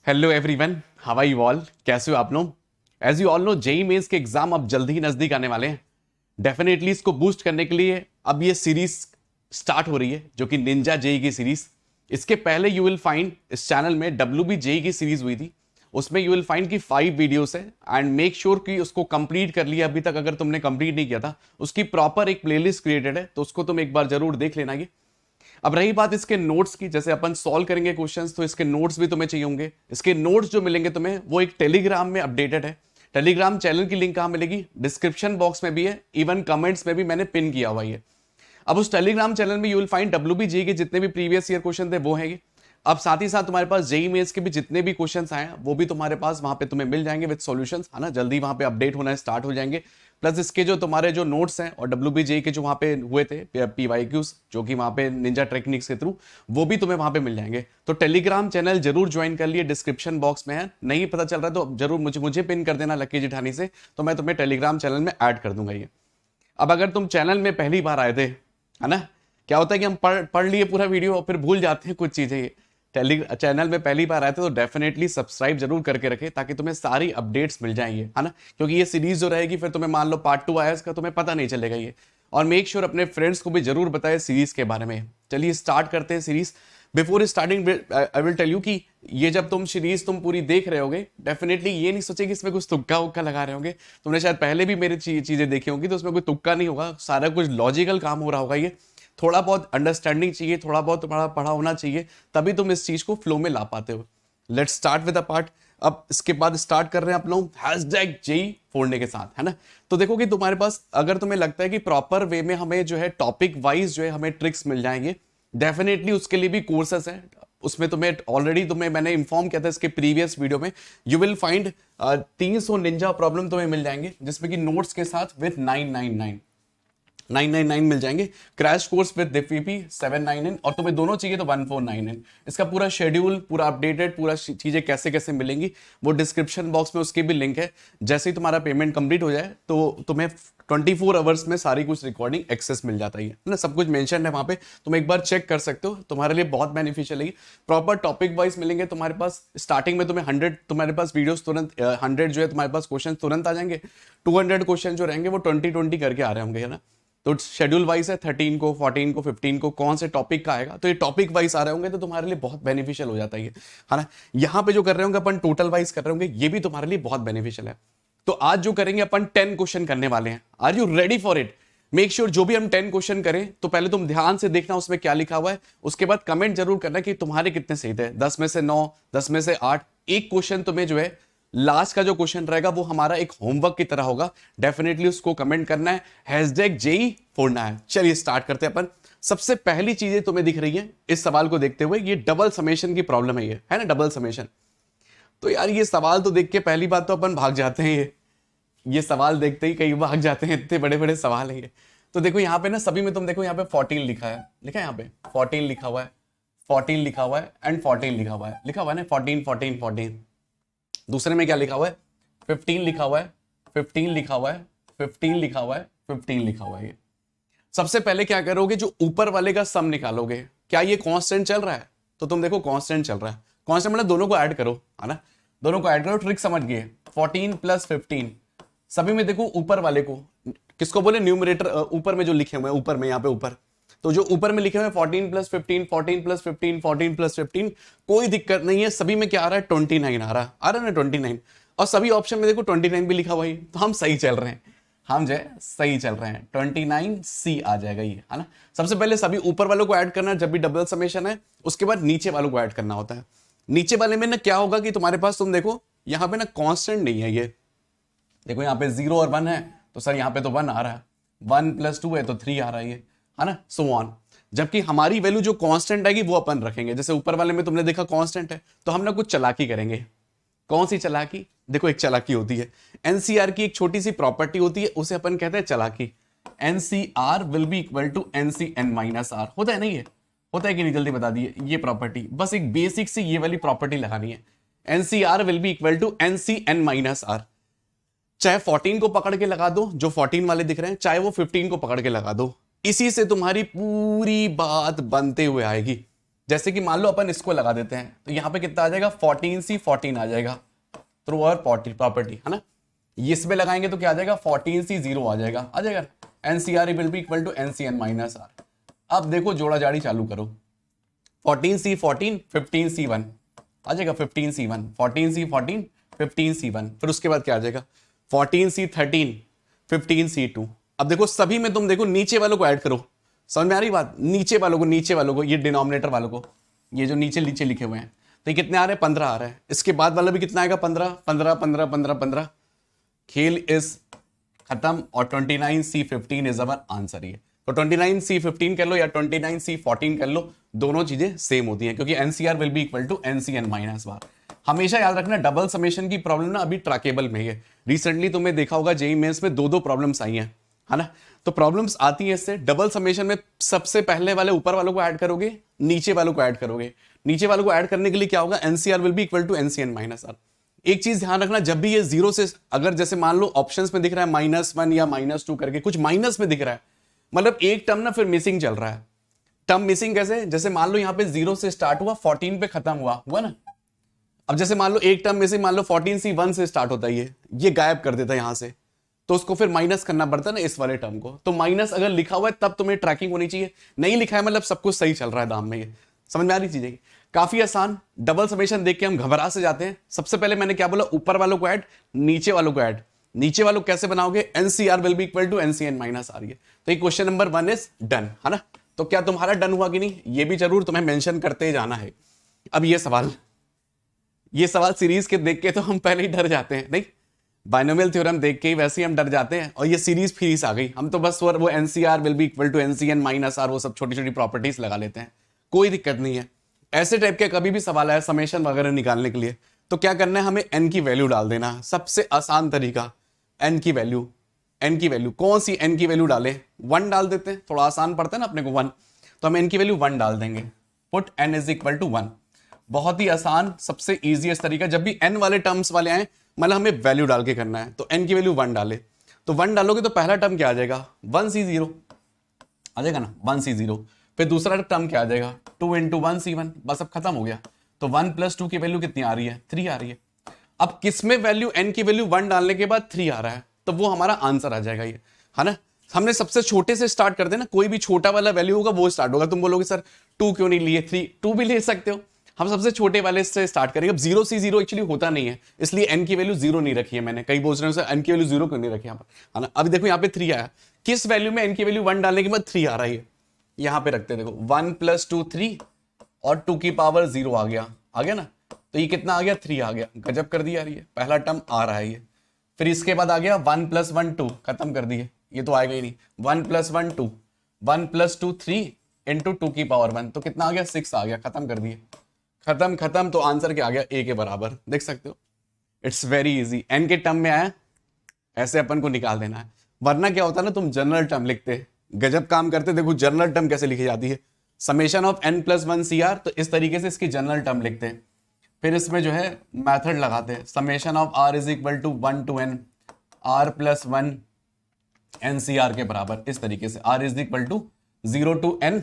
Hello everyone, how are you all? कैसे हो आप लोग? As you all know, JEE Mains के एग्जाम अब जल्दी ही नजदीक आने वाले हैं। डेफिनेटली इसको बूस्ट करने के लिए अब ये सीरीज स्टार्ट हो रही है, जो कि निंजा जेई की सीरीज। इसके पहले यू विल फाइंड इस चैनल में डब्ल्यू बी जेई की सीरीज हुई थी, उसमें यू विल फाइंड की 5 वीडियोस है। एंड मेक श्योर कि उसको कंप्लीट कर लिया अभी तक, अगर तुमने कंप्लीट नहीं किया था। उसकी प्रॉपर एक प्लेलिस्ट क्रिएटेड है, तो उसको तुम एक बार जरूर देख लेना। ये अब रही बात इसके नोट्स की, जैसे अपन सॉल्व करेंगे क्वेश्चंस, तो इसके नोट्स भी तुम्हें चाहिए होंगे। इसके नोट्स जो मिलेंगे तुम्हें, वो एक टेलीग्राम में अपडेटेड है। टेलीग्राम चैनल की लिंक कहां मिलेगी? डिस्क्रिप्शन बॉक्स में भी है, इवन कमेंट्स में भी मैंने पिन किया हुआ है। अब उस टेलीग्राम चैनल में यू विल फाइंड डब्ल्यूबीजी के जितने भी प्रीवियस ईयर क्वेश्चन थे वो हैं। अब साथ ही साथ तुम्हारे पास जेई मेंस के भी जितने भी क्वेश्चंस आए हैं वो भी तुम्हारे पास वहां पे तुम्हें मिल जाएंगे विद सॉल्यूशंस, है ना। जल्दी वहां पे अपडेट होना स्टार्ट हो जाएंगे। प्लस इसके जो तुम्हारे जो नोट्स हैं और डब्ल्यूबीजे के जो वहां पे हुए थे पीवाईक्यूज, जो कि वहां पे निंजा टेक्निक्स के थ्रू, वो भी तुम्हें वहां पे मिल जाएंगे। तो टेलीग्राम चैनल जरूर ज्वाइन कर लिए, डिस्क्रिप्शन बॉक्स में है। नहीं पता चल रहा है तो जरूर मुझे पिन कर देना लक्की जिठानी से, तो मैं तुम्हें टेलीग्राम चैनल में ऐड कर दूंगा ये। अब अगर तुम चैनल में पहली बार आए थे, है ना, क्या होता है कि हम पढ़ लिए पूरा वीडियो और फिर भूल जाते हैं कुछ चीजें। चैनल में पहली बार आए थे तो डेफिनेटली सब्सक्राइब जरूर करके रखें, ताकि तुम्हें सारी अपडेट्स मिल जाएंगे, है ना। क्योंकि ये सीरीज जो रहेगी, फिर तुम्हें मान लो पार्ट 2 आया इसका, तुम्हें पता नहीं चलेगा ये। और मेक श्योर अपने फ्रेंड्स को भी जरूर बताए सीरीज के बारे में। चलिए स्टार्ट करते हैं series. Before starting I will tell you कि ये जब तुम सीरीज पूरी देख रहे होगे, डेफिनेटली ये नहीं सोचे कि इसमें कुछ तुक्का उक्का लगा रहे होंगे। तुमने शायद पहले भी मेरी चीजें देखी होंगी, तो उसमें कोई तुक्का नहीं होगा, सारा कुछ लॉजिकल काम हो रहा होगा। ये थोड़ा बहुत अंडरस्टैंडिंग चाहिए, थोड़ा बहुत तुम्हारा पढ़ा होना चाहिए, तभी तुम इस चीज को फ्लो में ला पाते हो। Let's start with a part. अब इसके बाद स्टार्ट कर रहे हैं आप लोग हैशटैग जेई फोड़ने के साथ, है ना। तो देखो कि तुम्हारे पास, अगर तुम्हें लगता है कि प्रॉपर वे में हमें जो है टॉपिक वाइज जो है हमें ट्रिक्स मिल जाएंगे, डेफिनेटली उसके लिए भी कोर्सेस हैं। उसमें तुम्हें ऑलरेडी मैंने इन्फॉर्म किया था इसके प्रीवियस वीडियो में। You will find 300 Ninja problem तुम्हें मिल जाएंगे, जिसमें कि नोट्स के साथ विद 999 मिल जाएंगे। क्रैश कोर्स विद दीपीपी 799, और तुम्हें दोनों चाहिए तो 1499। इसका पूरा शेड्यूल, पूरा अपडेटेड, पूरा चीजें कैसे कैसे मिलेंगी वो डिस्क्रिप्शन बॉक्स में उसकी भी लिंक है। जैसे ही तुम्हारा पेमेंट कंप्लीट हो जाए तो तुम्हें 24 आवर्स में सारी कुछ रिकॉर्डिंग एक्सेस मिल जाता है ना। सब कुछ मेंशन है वहां पे, तुम एक बार चेक कर सकते हो, तुम्हारे लिए बहुत बेनिफिशियल है। प्रॉपर टॉपिक वाइज मिलेंगे तुम्हारे पास। स्टार्टिंग में तुम्हें 100 तुम्हारे पास वीडियोस तुरंत 100 जो है तुम्हारे पास क्वेश्चन तुरंत आ जाएंगे। 200 क्वेश्चन जो रहेंगे वो 20 करके आ रहे होंगे, है ना। तो शेड्यूल वाइज है 13 को, 14 को, 15 को कौन से टॉपिक का आएगा, तो ये टॉपिक वाइज आ रहे होंगे, तो तुम्हारे लिए बहुत बेनिफिशियल हो जाता है ये, है ना। यहाँ पे जो कर रहे होंगे अपन टोटल वाइज कर रहे होंगे, ये भी तुम्हारे लिए बहुत बेनिफिशियल है। तो आज जो करेंगे अपन 10 क्वेश्चन करने वाले हैं। Are you ready for it? Make sure जो भी हम 10 क्वेश्चन करें, तो पहले तुम ध्यान से देखना उसमें क्या लिखा हुआ है। उसके बाद कमेंट जरूर करना कि तुम्हारे कितने सही थे। 10 में से 9, 10 में से 8। एक क्वेश्चन तुम्हें जो है लास्ट का जो क्वेश्चन रहेगा वो हमारा एक होमवर्क की तरह होगा। डेफिनेटली उसको कमेंट करना है, हैशटैग जेई फोड़ना है। चलिए स्टार्ट करते हैं अपन। सबसे पहली चीजें तुम्हें दिख रही है इस सवाल को देखते हुए, ये डबल समेशन की प्रॉब्लम है, ये है ना, डबल समेशन। तो यार ये सवाल तो देख के पहली बात तो अपन भाग जाते हैं। ये सवाल देखते ही कई भाग जाते हैं, इतने बड़े बड़े सवाल है ये। तो देखो यहाँ पे ना, सभी में तुम देखो यहाँ पे 14 लिखा है, लिखा है यहाँ पे 14 लिखा हुआ है, 14 लिखा हुआ है एंड 14 लिखा हुआ है, लिखा हुआ है ना 14 14 14। दूसरे में क्या लिखा हुआ है? 15 लिखा हुआ है, 15 लिखा हुआ है, 15 लिखा हुआ है, 15 लिखा हुआ है। ये सबसे पहले क्या करोगे, जो ऊपर वाले का सम निकालोगे। क्या ये कांस्टेंट चल रहा है? तो तुम देखो कांस्टेंट चल रहा है। कांस्टेंट मतलब दोनों को ऐड करो, है ना, दोनों को ऐड करो। ट्रिक समझ गए? 14 प्लस 15, सभी में देखो ऊपर वाले को किसको बोले, न्यूमरेटर, ऊपर में जो लिखे हुए हैं, ऊपर में, यहाँ पे ऊपर, तो जो ऊपर में लिखे हुए हैं 14 प्लस 15, 14 प्लस 15, 14 प्लस 15, कोई दिक्कत नहीं है। सभी में क्या आ रहा है? 29 आ रहा है ना, 29। और सभी ऑप्शन में देखो 29 भी लिखा हुआ है, तो हम सही चल रहे हैं, हम जो है सही चल रहे हैं। 29C आ जाएगा ये, है ना। सबसे पहले सभी ऊपर वालों को ऐड करना है जब भी डबल समेशन है, उसके बाद नीचे वालों को ऐड करना होता है। नीचे वाले में ना क्या होगा कि तुम्हारे पास, तुम देखो यहाँ पे ना कांस्टेंट नहीं है। ये देखो यहाँ पे 0 और 1 है, तो सर यहाँ पे तो 1 आ रहा है, 1 प्लस 2 है तो 3 आ रहा है ये, है ना, सो ऑन। जबकि हमारी वैल्यू जो कांस्टेंट आएगी वो अपन रखेंगे। जैसे ऊपर वाले में तुमने देखा कांस्टेंट है, तो हम ना कुछ चालाकी करेंगे। कौन सी चालाकी? देखो एक चालाकी होती है, एनसीआर की एक छोटी सी प्रॉपर्टी होती है, उसे अपन कहते हैं चालाकी। NCR will be equal to NCN minus r. होता है ना, ये होता है कि नहीं? जल्दी बता दिए। ये प्रॉपर्टी, बस एक बेसिक सी ये वाली प्रॉपर्टी लगानी है। NCR will be equal to NCN minus r. चाहे 14 को पकड़ के लगा दो, जो 14 वाले दिख रहे हैं, चाहे वो 15 को पकड़ के लगा दो, इसी से तुम्हारी पूरी बात बनते हुए आएगी। जैसे कि मान लो अपन इसको लगा देते हैं तो यहाँ पे कितना आ जाएगा 14C14 आ जाएगा थ्रू और प्रॉपर्टी, है ना। इसमें लगाएंगे तो क्या आ जाएगा 14C0 आ जाएगा NCR will be equal to NCN minus r. अब देखो जोड़ा जाड़ी चालू करो, 14C14 15C1 आ जाएगा 15C1, 14C14 15C1, फिर उसके बाद क्या आ जाएगा 14C13 15C2। अब देखो सभी में तुम देखो नीचे वालों को ऐड करो, समझ में आ रही बात, नीचे वालों को ये डिनोमिनेटर वालों को, ये जो नीचे नीचे लिखे हुए हैं तो ये कितने आ रहे हैं 15 आ रहा है, इसके बाद वाला भी कितना आएगा 15 15 15 15 15, खेल इज खत्म और 29C15 इज अवर आंसर। ये तो 29C15 कर लो या 29C14 कर लो, दोनों चीजें सेम होती हैं क्योंकि NCR will be equal to NCN minus bar. हमेशा याद रखना डबल समेशन की प्रॉब्लम ना अभी ट्रैकेबल में है, रिसेंटली तुमने देखा होगा जेईई मेंस में दो प्रॉब्लम्स आई हैं, है ना। तो प्रॉब्लम्स आती है इससे, डबल समेशन में सबसे पहले वाले ऊपर वालों को ऐड करोगे, नीचे वालों को ऐड करोगे, नीचे वालों को ऐड करने के लिए क्या होगा NCR will be equal to NCN minus r. एक चीज ध्यान रखना, जब भी ये जीरो से, अगर जैसे मान लो ऑप्शंस में दिख रहा है -1 या -2 करके कुछ माइनस में दिख रहा है, मतलब एक टर्म ना फिर मिसिंग चल रहा है। टर्म मिसिंग कैसे, जैसे मान लो यहाँ पे 0 से स्टार्ट हुआ 14 पे खत्म हुआ ना। अब जैसे मान लो एक टर्म मिसिंग, मान लो 14C1 से स्टार्ट होता है, ये गायब कर देता है यहाँ से, तो उसको फिर माइनस करना पड़ता है ना इस वाले टर्म को। तो माइनस अगर लिखा हुआ है तब तुम्हें ट्रैकिंग होनी चाहिए, नहीं लिखा है मतलब सब कुछ सही चल रहा है दाम में। ये समझ में आ रही चीजें, काफी आसान। डबल समेशन देख के हम घबरा से जाते हैं। सबसे पहले मैंने क्या बोला, ऊपर वालों को ऐड, नीचे वालों को ऐड। नीचे वालों कैसे बनाओगे, NCR will be equal to NCN minus r. तो ये क्वेश्चन नंबर 1 इज डन, है ना। तो क्या तुम्हारा डन हुआ कि नहीं, ये भी जरूर तुम्हें मेंशन करते जाना है। अब ये सवाल सीरीज के देख के तो हम पहले ही डर जाते हैं, नहीं बाइनोमियल थ्योरम देख के ही वैसे ही हम डर जाते हैं, और ये सीरीज फ्रीज आ गई, हम तो बस वो NCR will be equal to NCN minus r वो सब छोटी छोटी प्रॉपर्टीज लगा लेते हैं, कोई दिक्कत नहीं है। ऐसे टाइप के कभी भी सवाल आया समेशन वगैरह निकालने के लिए तो क्या करना है, हमें n की वैल्यू डाल देना है। सबसे आसान तरीका n की वैल्यू कौन सी, n की वैल्यू डालें 1 डाल देते हैं, थोड़ा आसान पड़ता है ना अपने को 1, तो हम n की वैल्यू 1 डाल देंगे। Put n is equal to 1, बहुत ही आसान, सबसे इजीएस्ट तरीका। जब भी n वाले टर्म्स वाले आए मतलब हमें वैल्यू डाल के करना है, तो n की वैल्यू 1 डाले, तो 1 डालोगे तो पहला टर्म क्या आ जाएगा 1C0 आ जाएगा ना, 1C0। फिर दूसरा टर्म क्या आ जाएगा 2 into 1C1, बस अब खत्म हो गया। तो 1 + 2 की वैल्यू कितनी आ रही है, 3 आ रही है। अब किसमें वैल्यू, n की वैल्यू 1 डालने के बाद 3 आ रहा है, तो वो हमारा आंसर आ जाएगा ये, है ना। हमने सबसे छोटे से स्टार्ट कर देना, कोई भी छोटा वाला वैल्यू होगा वो स्टार्ट होगा। तुम बोलोगे सर 2 क्यों नहीं लिए, 2 भी ले सकते हो, हम सबसे छोटे वाले से स्टार्ट करेंगे। अब 0C0 एक्चुअली होता नहीं है, इसलिए n की वैल्यू 0 नहीं रखी है मैंने। कई बोल रहे हो सर n की वैल्यू 0 क्यों नहीं रखी यहाँ पर, है ना। अभी देखो यहाँ पे 3 आया, किस वैल्यू में n की वैल्यू 1 डालने के बाद 3 आ रहा है, यहाँ पे रखते देखो 1 + 2 3 और 2 की पावर 0 आ गया ना। तो ये कितना आ गया 3 आ गया, गजब कर दिया यार, ये पहला टर्म आ रहा है ये। फिर इसके बाद आ गया 1 + 1 2, खत्म कर दिए, ये तो आएगा ही नहीं। 1 + 1 2, 1 + 2 3 इंटू 2 की पावर 1, तो कितना आ गया 6 आ गया, खत्म कर दिए, खत्म। तो आंसर क्या आ गया, a के बराबर, देख सकते हो। इट्स वेरी इजी, n के टर्म में आया ऐसे अपन को निकाल देना है, वरना क्या होता है ना, तुम जनरल टर्म लिखते, गजब काम करते। देखो जनरल टर्म कैसे लिखी जाती है, समेशन ऑफ n + 1 CR, तो इस तरीके से इसकी जनरल टर्म लिखते हैं। फिर इसमें जो है मेथड लगाते हैं, summation of r is equal to 1 to n r + 1 NCR के बराबर, इस तरीके से r is equal to 0 to n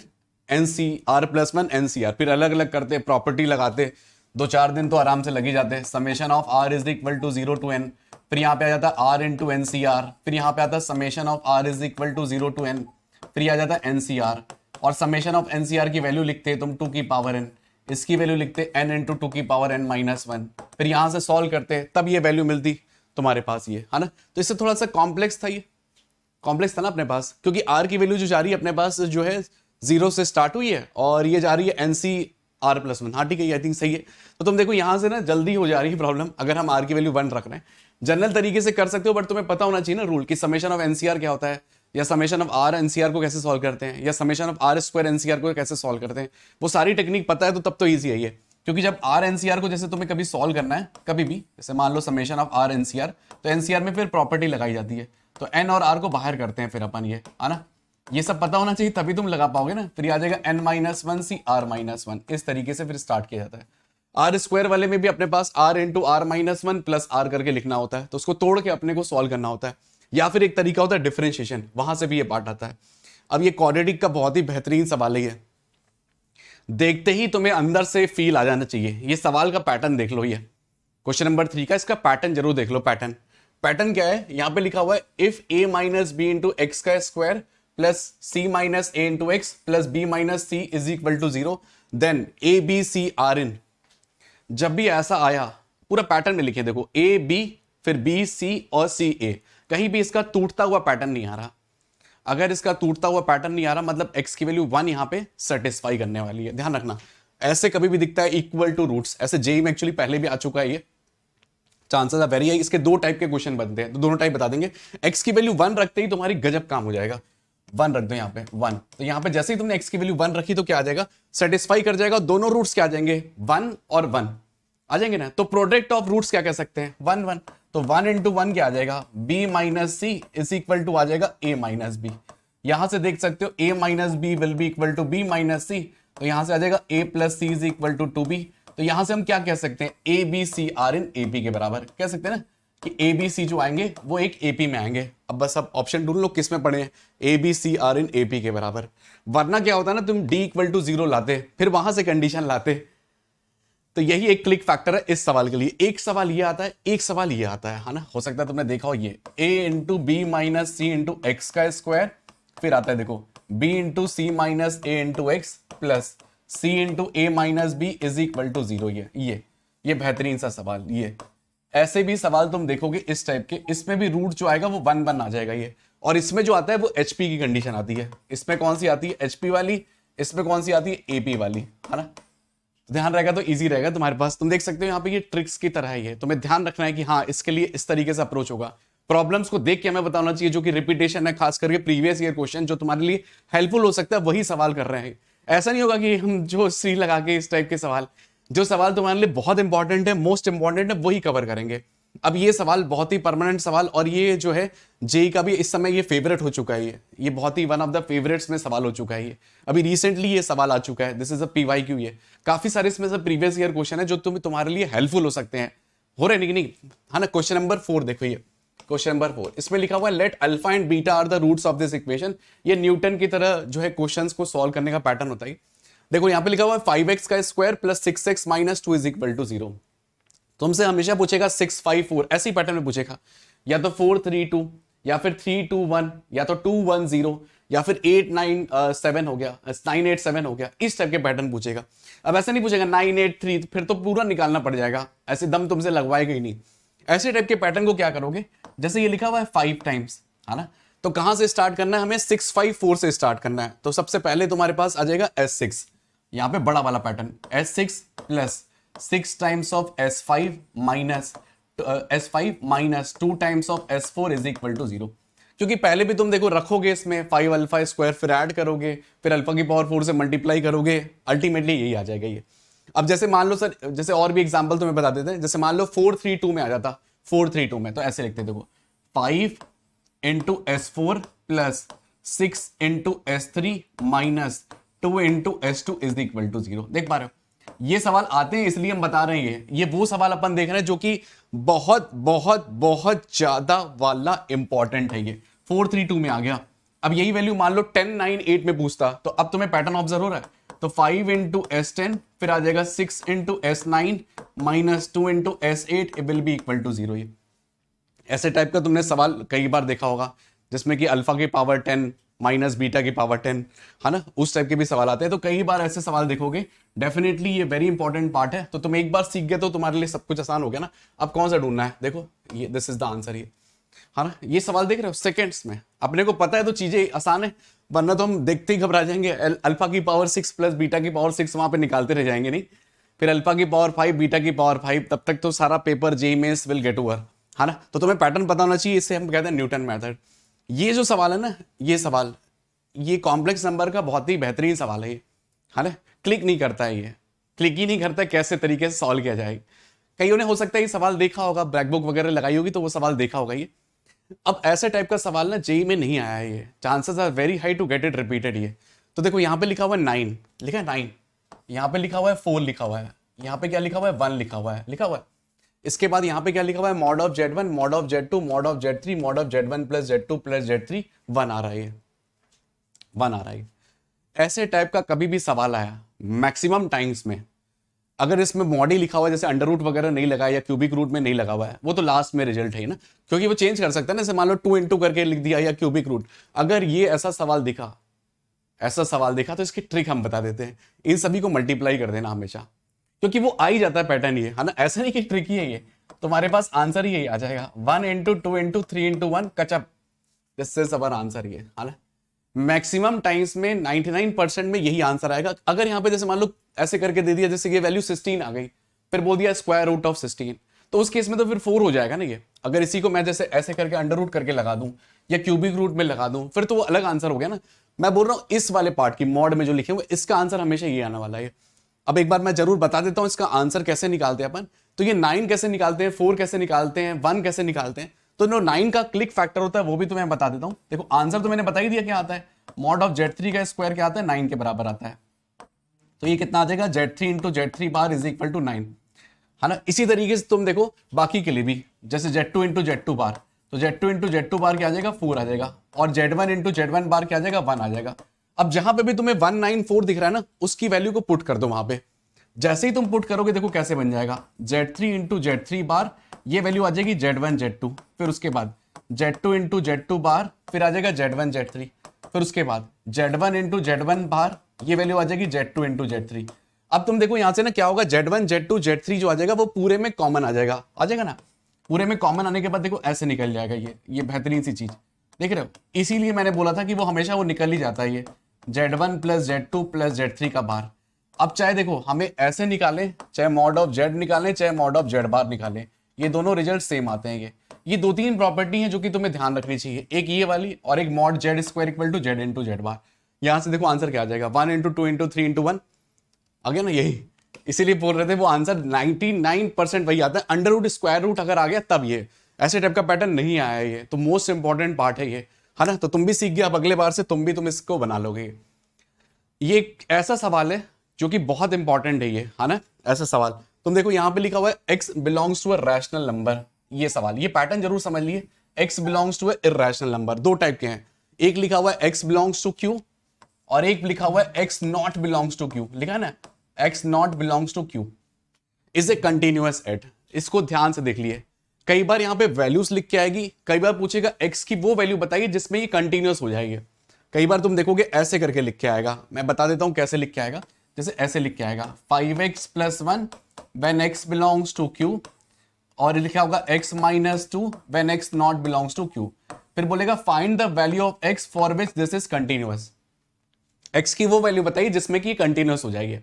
NCR + 1 NCR। फिर अलग अलग करते, प्रॉपर्टी लगाते, 2-4 दिन तो आराम से लग ही जाते हैं। Summation of r is equal to 0 to n, फिर यहाँ पे आ जाता है r इंटू NCR, फिर यहाँ पे आता है summation of r is equal to 0 to n, फिर आ जाता है NCR, और समेशन ऑफ NCR की वैल्यू लिखते हैं तुम 2 की पावर n, इसकी वैल्यू लिखते n इंटू 2 की पावर n - 1, फिर यहाँ से सॉल्व करते तब ये वैल्यू मिलती तुम्हारे पास, ये है ना। तो इससे थोड़ा सा कॉम्प्लेक्स था, ये कॉम्प्लेक्स था ना अपने पास, क्योंकि r की वैल्यू जो जा रही है अपने पास जो है 0 से स्टार्ट हुई है और ये जा रही है NCR + 1। हाँ ठीक है, आई थिंक सही है। तो तुम देखो यहाँ से ना जल्दी हो जा रही है प्रॉब्लम, अगर हम r की वैल्यू 1 रख रहे हैं। जनरल तरीके से कर सकते हो, बट तुम्हें पता होना चाहिए ना रूल कि समेशन ऑफ NCR क्या होता है, या समेशन ऑफ r NCR को कैसे सॉल्व करते हैं, या समेशन ऑफ r² NCR को कैसे सॉल्व करते हैं। वो सारी टेक्निक पता है तो तब तो ईजी है ये, क्योंकि जब r NCR को जैसे तुम्हें कभी सॉल्व करना है, कभी भी जैसे मान लो समेशन ऑफ r NCR, तो NCR में फिर प्रॉपर्टी लगाई जाती है, तो n और r को बाहर करते हैं फिर अपन, ये है ना। ये सब पता होना चाहिए तभी तुम लगा पाओगे ना। फिर आ जाएगा n - 1 CR - 1, इस तरीके से फिर स्टार्ट किया जाता है। r² वाले में भी अपने पास r into r - 1 plus r करके लिखना होता है, तो उसको तोड़ के अपने को सॉल्व करना होता है, या फिर एक तरीका होता है डिफरेंशिएशन, वहां से भी ये पार्ट आता है। अब ये क्वाड्रेटिक का बहुत ही बेहतरीन सवाल है ये। देखते ही तुम्हें अंदर से फील आ जाना चाहिए। ये सवाल का पैटर्न देख लो, ये क्वेश्चन नंबर 3 का इसका पैटर्न जरूर देख लो। पैटर्न पैटर्न क्या है, यहां पे लिखा हुआ है if a minus B into x का square plus C minus A into x plus B minus C is equal to 0 then A B C are in. जब भी ऐसा आया, पूरा पैटर्न में लिखे देखो, ए बी फिर बी सी और सी ए, कहीं भी इसका टूटता हुआ पैटर्न नहीं आ रहा। अगर इसका टूटता हुआ पैटर्न नहीं आ रहा मतलब x की वैल्यू 1 यहां पे सेटिस्फाई करने वाली है। ध्यान रखना, ऐसे कभी भी दिखता है इक्वल टू रूट्स, ऐसे जेई में एक्चुअली पहले भी आ चुका है ये, चांसेस आर वेरी हाई। इसके दो टाइप के क्वेश्चन बनते हैं, तो दोनों टाइप बता देंगे। x की वैल्यू 1 रखते ही तुम्हारी गजब काम हो जाएगा। 1 रख दो यहाँ पे 1, तो यहाँ पे जैसे ही तुमने x की वैल्यू 1 रखी तो क्या आ जाएगा, सेटिस्फाई कर जाएगा। दोनों रूट्स क्या आ जाएंगे, 1 और 1 आ जाएंगे ना। तो प्रोडक्ट ऑफ रूट्स क्या कह सकते हैं, 1 1। तो 1 इंटू 1 क्या आ जाएगा, b minus C is equal to आ जाएगा a माइनस बी। यहां से देख सकते हो a minus B will be equal to b minus C, तो यहां से आ जाएगा a plus C is equal to 2b। तो यहां से हम क्या कह सकते हैं, A B C are in A P के बराबर कह सकते हैं ना, कि ए बी सी जो आएंगे वो एक एपी में आएंगे। अब बस अब ऑप्शन ढूंढ लो किस में पढ़े हैं, A B C are in A P के बराबर। वरना क्या होता है ना, तुम डी इक्वल टू 0 लाते फिर वहां से कंडीशन लाते। तो यही एक क्लिक फैक्टर है इस सवाल के लिए। एक सवाल ये आता है, एक सवाल ये आता है ना। हो सकता है तुमने देखा हो ये a into b minus c into x का स्क्वायर, फिर आता है देखो b into c minus A into x plus c into a minus b is equal to 0। ये बेहतरीन सा सवाल। ये ऐसे भी सवाल तुम देखोगे इस टाइप के, इसमें भी रूट जो आएगा वो 1 1 आ जाएगा ये। और इसमें जो आता है वो एचपी की कंडीशन आती है। इसमें कौन सी आती है, एचपी वाली, इसमें कौन सी आती है, एपी वाली, है ना। ध्यान रहेगा तो इजी रहेगा तुम्हारे पास। तुम देख सकते हो यहाँ पे ये ट्रिक्स की तरह ही है, तुम्हें ध्यान रखना है कि हाँ इसके लिए इस तरीके से अप्रोच होगा। प्रॉब्लम्स को देख के हमें बताना चाहिए, जो कि रिपीटेशन है, खास करके प्रीवियस ईयर क्वेश्चन जो तुम्हारे लिए हेल्पफुल हो सकता है वही सवाल कर रहे हैं। ऐसा नहीं होगा कि हम जो सी लगा के इस टाइप के सवाल, जो सवाल तुम्हारे लिए बहुत इंपॉर्टेंट है, मोस्ट इंपॉर्टेंट है, वही कवर करेंगे। अब ये सवाल बहुत ही परमानेंट सवाल, और ये जो है जेई का भी इस समय ये फेवरेट हो चुका है। ये बहुत ही वन ऑफ द फेवरेट्स में सवाल हो चुका है। ये अभी रिसेंटली ये सवाल आ चुका है, दिस इज अ पीवाईक्यू। ये काफी सारे इसमें से प्रीवियस ईयर क्वेश्चन है जो तुम्हारे लिए हेल्पफुल हो सकते हैं। हो रहे नहीं, है ना। क्वेश्चन नंबर 4 देखो, ये क्वेश्चन नंबर 4, इसमें लिखा हुआ है let alpha and beta are the roots of this equation. ये न्यूटन की तरह जो है क्वेश्चंस को सॉल्व करने का पैटर्न होता है। देखो यहाँ पे लिखा हुआ है 5x का square plus 6x minus 2 is equal to 0। तुमसे हमेशा पूछेगा 6 5 4, ऐसी पैटर्न में पूछेगा, या तो 4 3 2, या फिर 3 2 1, या तो 2 1 0, या फिर 8 9 7 हो गया, 9 8 7 हो गया। इस टाइप के पैटर्न पूछेगा। अब ऐसा नहीं पूछेगा 9 8 3, फिर तो पूरा निकालना पड़ जाएगा, ऐसे दम तुमसे लगवाएगा ही नहीं। ऐसे टाइप के पैटर्न को क्या करोगे, जैसे ये लिखा हुआ है 5 टाइम्स, है ना, तो कहां से स्टार्ट करना है, हमें 6 5 4 से स्टार्ट करना है। तो सबसे पहले तुम्हारे पास आ जाएगा S6, यहां पे बड़ा वाला pattern, S6 plus 6 times of S5 minus S5 minus 2 times of S4 is equal to 0। क्योंकि पहले भी तुम देखो रखोगे इसमें 5 अल्फा स्क्वायर, फिर ऐड करोगे, फिर अल्फा की पावर 4 से मल्टीप्लाई करोगे, अल्टीमेटली यही आ जाएगा ये। अब जैसे मान लो सर, जैसे और भी एग्जांपल तुम्हें बता देते हैं, जैसे मान लो 4 3 2 में आ जाता, 4 3 2 में, तो ऐसे लिखते देखो 5 into S4 plus 6 into S3 minus 2 into S2 is equal to 0। देख पा रहे हो, ये सवाल आते हैं इसलिए हम बता रहे हैं। ये वो सवाल अपन देख रहे हैं जो कि बहुत बहुत बहुत ज्यादा वाला इंपॉर्टेंट है। ये 4 3 2 में आ गया। अब यही वैल्यू मान लो 10 9 8 में पूछता, तो अब तुम्हें पैटर्न ऑब्जर्व हो रहा है। तो 5 इंटू S10, फिर आ जाएगा 6 into S9 minus 2 into S8 will be equal to 0। ये ऐसे टाइप का तुमने सवाल कई बार देखा होगा, जिसमें कि अल्फा की पावर 10 माइनस बीटा की पावर 10, है ना, उस टाइप के भी सवाल आते हैं। तो कई बार ऐसे सवाल देखोगे, डेफिनेटली ये वेरी इंपॉर्टेंट पार्ट है। तो तुम एक बार सीख गए तो तुम्हारे लिए सब कुछ आसान हो गया ना। अब कौन सा ढूंढना है, देखो ये दिस इज द आंसर। ये है ना, ये सवाल देख रहे हो सेकेंड्स में, अपने को पता है तो चीजें आसान है, वरना तो हम देखते ही घबरा जाएंगे। अल्फा की पावर 6 प्लस बीटा की पावर 6 वहां पे निकालते रह जाएंगे, नहीं, फिर अल्फा की पावर 5 बीटा की पावर 5, तब तक तो सारा paper JEE mains will get over, है ना। तो तुम्हें पैटर्न पता होना चाहिए, इससे हम कहते हैं न्यूटन मेथड। ये जो सवाल है ना, ये सवाल, ये कॉम्प्लेक्स नंबर का बहुत ही बेहतरीन सवाल है ये, है ना। क्लिक नहीं करता है, ये क्लिक ही नहीं करता कैसे तरीके से सॉल्व किया जाए। कईयों ने हो सकता है ये सवाल देखा होगा, ब्लैक बुक वगैरह लगाई होगी तो वो सवाल देखा होगा ये। अब ऐसे टाइप का सवाल ना जेईई में नहीं आया है, ये chances are very high to get it repeated. ये तो देखो यहाँ पे लिखा हुआ है 9, लिखा है 9, यहाँ पे लिखा हुआ है 4 लिखा हुआ है, यहाँ पे क्या लिखा हुआ है 1 लिखा हुआ है। इसके बाद यहाँ पे क्या लिखा हुआ है, mod of Z1 mod of Z2 mod of Z3 mod of Z1 plus Z2 plus Z3, 1 आ रहा है, 1 आ रहा है। ऐसे टाइप का कभी भी सवाल आया मैक्सिमम टाइम्स में, अगर इसमें मॉडी लिखा हुआ है, जैसे अंडर रूट वगैरह नहीं लगा या क्यूबिक रूट में नहीं लगा हुआ है, वो तो लास्ट में रिजल्ट है ही ना, क्योंकि वो चेंज कर सकता है ना। जैसे मान लो 2 इंटू करके लिख दिया या क्यूबिक रूट, अगर ये ऐसा सवाल दिखा तो इसकी ट्रिक हम बता देते हैं, इन सभी को मल्टीप्लाई कर देना हमेशा, क्योंकि वो आ ही जाता है पैटर्न ये, है ना। ऐसा नहीं कि ट्रिक ही है ये, तुम्हारे पास आंसर ही यही आ जाएगा, 1 इंटू 2 इंटू 3 इंटू 1 कचअप, जिससे सब आंसर ये, है ना। मैक्सिमम टाइम्स में 99% में यही आंसर आएगा। अगर यहाँ पे जैसे मान लो ऐसे करके दे दिया, जैसे ये वैल्यू 16 आ गई, फिर बोल दिया स्क्वायर रूट ऑफ 16, तो उस केस में तो फिर 4 हो जाएगा ना ये। अगर इसी को मैं जैसे ऐसे करके अंडर रूट करके लगा दूं या क्यूबिक रूट में लगा दूं, फिर तो वो अलग आंसर हो गया ना। मैं बोल रहा हूं इस वाले पार्ट की मॉड में जो लिखे हुए, इसका आंसर हमेशा ये आने वाला है। अब एक बार मैं जरूर बता देता हूं इसका आंसर कैसे निकालते हैं अपन। तो ये 9 कैसे निकालते हैं, 4 कैसे निकालते हैं, 1 कैसे निकालते हैं, तो जो 9 का क्लिक फैक्टर होता है वो भी तुम्हें बता देता हूं। देखो आंसर तो मैंने बता ही दिया क्या आता है, मॉड ऑफ Z3 का स्क्वायर क्या आता है, 9 के बराबर आता है। तो ये कितना आ जाएगा, Z3 into Z3 bar is equal to 9, है ना। इसी तरीके से तुम देखो बाकी के लिए भी, जैसे Z2 इंटू Z2 बार, तो Z2 इंटू Z2 बार क्या आ जाएगा, 4 आ जाएगा, और Z1 इंटू Z1 बार क्या आ जाएगा, 1 आ जाएगा। अब जहां पे भी तुम्हें 194 दिख रहा है ना, उसकी वैल्यू को पुट कर दो वहां पे। जैसे ही तुम पुट करोगे देखो कैसे बन जाएगा, Z3 इंटू Z3 बार, ये वैल्यू आ जाएगी Z1 Z2, फिर उसके बाद Z2 इंटू Z2 बार, फिर आ जाएगा Z1 Z3, फिर उसके बाद Z1 इंटू Z1 बार, ये वैल्यू आ जाएगी Z2 इंटू Z3। अब तुम देखो यहां से ना क्या होगा, Z1 Z2 Z3 जो आ जाएगा वो पूरे में कॉमन आ जाएगा ना। पूरे में कॉमन आने के बाद देखो ऐसे निकल जाएगा ये बेहतरीन सी चीज, देख रहे हो। इसीलिए मैंने बोला था कि वो हमेशा वो निकल ही जाता है, ये Z1 plus Z2 plus Z3 का बार। अब चाहे देखो हमें ऐसे निकालें, चाहे मॉड ऑफ Z निकालें, चाहे मॉड ऑफ Z बार निकालें, ये दोनों रिजल्ट सेम आते हैं। ये 2-3 प्रॉपर्टी हैं जो कि तुम्हें ध्यान रखनी चाहिए, एक ये वाली और एक mod Z square equal to Z into Z bar. यहां से देखो आंसर क्या आ जाएगा, 1 इंटू 2 इंटू 3 इंटू 1 आ गया ना, यही इसीलिए बोल रहे थे वो आंसर 99% वही आता है। अंडर रूट स्क्वायर रूट अगर आ गया तब ये, ऐसे टाइप का पैटर्न नहीं आया ये, तो मोस्ट इंपॉर्टेंट पार्ट है ये, है ना। तो तुम भी सीख गया, अब अगले बार से तुम इसको बना लोगे। ये एक ऐसा सवाल है जो कि बहुत इंपॉर्टेंट है ये, है ना। ऐसा सवाल तुम देखो यहाँ पे लिखा हुआ है x belongs to a rational number, ये सवाल, ये पैटर्न जरूर समझ लिए। x belongs to a irrational number, दो टाइप के हैं, एक लिखा हुआ है x बिलोंग्स टू q और एक लिखा हुआ है x not belongs to q, लिखा है ना, x not belongs to q is a continuous at. इसको ध्यान से देख लिए, कई बार यहाँ पे वैल्यूज लिख के आएगी, कई बार पूछेगा x की वो वैल्यू बताइए जिसमें ये कंटिन्यूअस हो जाएगी। कई बार तुम देखोगे ऐसे करके लिख के आएगा, मैं बता देता हूं कैसे लिख के आएगा। जैसे ऐसे लिख के आएगा 5x plus 1 when x belongs to q, और लिखा होगा x minus 2 when x not belongs to q। फिर बोलेगा find the value of x for which this is continuous. x की वो वैल्यू बताइए जिसमें कि कंटिन्यूअस हो जाएगी।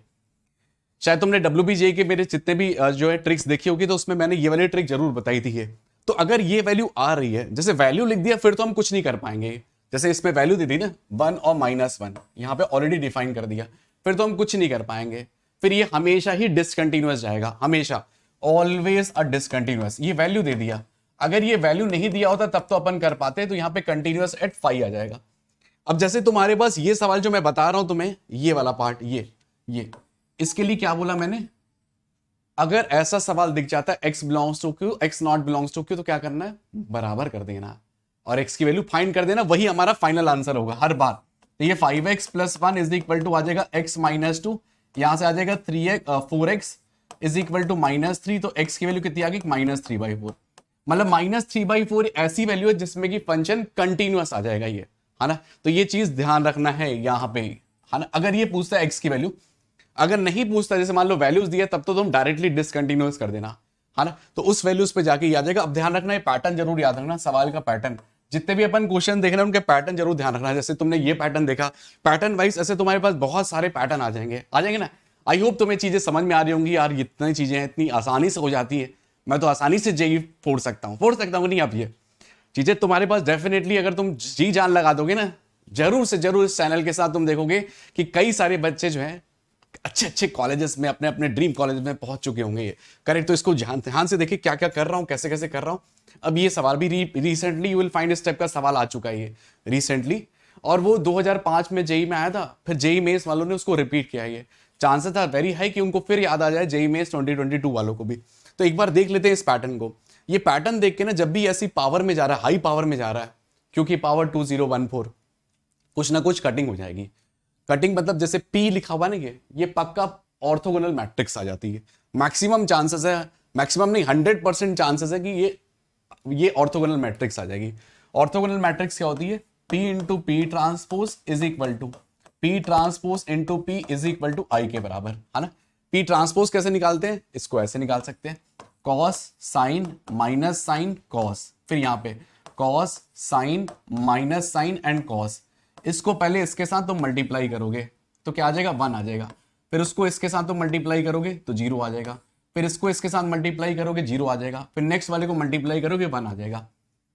शायद तुमने WBJ के मेरे जितने भी जो है ट्रिक्स देखी होगी, तो उसमें मैंने ये वाली ट्रिक जरूर बताई थी ये। तो अगर ये वैल्यू आ रही है, जैसे वैल्यू लिख दिया फिर तो हम कुछ नहीं कर पाएंगे। जैसे इसमें वैल्यू दी थी ना 1 और -1, यहां पे ऑलरेडी डिफाइन कर दिया, फिर तो हम कुछ नहीं कर पाएंगे। फिर ये हमेशा ही डिसकंटिन्यूअस जाएगा, हमेशा, ऑलवेज अ डिसकंटिन्यूअस। ये वैल्यू दे दिया, अगर ये वैल्यू नहीं दिया होता तब तो अपन कर पाते, तो यहां पे कंटिन्यूअस एट 5 आ जाएगा। अब जैसे तुम्हारे पास ये सवाल जो मैं बता रहा हूं तुम्हें, ये वाला पार्ट, ये इसके लिए क्या बोला मैंने, अगर ऐसा सवाल दिख जाता है x belongs to q, x not belongs to q, तो क्या करना है, बराबर कर देना और x की वैल्यू फाइंड कर देना, वही हमारा फाइनल आंसर होगा हर बार। तो ये 5x plus 1 is equal to आ जाएगा x माइनस 2, यहां से आ जाएगा 4x इज इक्वल टू -3, तो x की वैल्यू कितनी आ गई, -3/4। मतलब -3/4 ऐसी वैल्यू है जिसमें कि फंक्शन कंटिन्यूअस आ जाएगा ये, है ना। तो ये चीज ध्यान रखना है यहां पे, है ना। अगर ये पूछता है x की वैल्यू, अगर नहीं पूछता, जैसे मान लो वैल्यूज दिया, तब तो तुम डायरेक्टली डिसकंटिन्यूअस कर देना, है ना। तो उस वैल्यूज पे जाके याद जाएगा। अब ध्यान रखना, ये पैटर्न जरूर याद रखना, सवाल का पैटर्न, जितने भी अपन क्वेश्चन देख रहे हैं उनके पैटर्न जरूर ध्यान रखना। जैसे तुमने ये पैटर्न देखा, पैटर्न वाइज ऐसे तुम्हारे पास बहुत सारे पैटर्न आ जाएंगे ना। आई होप तुम्हें चीजें समझ में आ रही होंगी यार, इतनी चीजें हैं, इतनी आसानी से हो जाती है। मैं तो आसानी से जेई फोड़ सकता हूँ नहीं। अब ये चीजें तुम्हारे पास डेफिनेटली, अगर तुम जी जान लगा दोगे ना, जरूर से जरूर इस चैनल के साथ तुम देखोगे कि कई सारे बच्चे जो हैं अच्छे कॉलेजेस में, अपने अपने ड्रीम कॉलेज में पहुंच चुके होंगे ये। करेक्ट, तो इसको ध्यान से देखिए क्या क्या कर रहा हूं, कैसे कैसे कर रहा हूं। अब ये सवाल भी रिसेंटली यू विल फाइंड इस टाइप का सवाल आ चुका है ये रिसेंटली, और वो 2005 में जेई में आया था, फिर जेई मेंस वालों ने उसको रिपीट किया। ये चांसेस था वेरी हाई कि उनको फिर याद आ जाए जेई मेंस 2022 वालों को भी। तो एक बार देख लेते हैं इस पैटर्न को। ये पैटर्न देख के ना, जब भी ऐसी पावर में जा रहा है, हाई पावर में जा रहा है, क्योंकि पावर 2014, कुछ ना कुछ कटिंग हो जाएगी। कटिंग मतलब जैसे P लिखा हुआ ना, ये पक्का ऑर्थोगोनल मैट्रिक्स आ जाती है। मैक्सिमम चांसेस है, मैक्सिमम नहीं 100% चांसेस है कि ये ऑर्थोगोनल मैट्रिक्स आ जाएगी। ऑर्थोगोनल मैट्रिक्स क्या होती है? P into P transpose is equal to P transpose into P is equal to I के बराबर, है ना। P ट्रांसपोज कैसे निकालते हैं? इसको ऐसे निकाल सकते हैं, cos sine minus sine cos, फिर यहाँ पे cos sine minus sine and cos. इसको पहले इसके साथ तुम मल्टीप्लाई करोगे तो क्या आ जाएगा? 1 आ जाएगा। फिर उसको इसके साथ तुम मल्टीप्लाई करोगे तो 0 आ जाएगा। फिर इसको इसके साथ मल्टीप्लाई करोगे 0 आ जाएगा। फिर नेक्स्ट वाले को मल्टीप्लाई करोगे 1 आ जाएगा।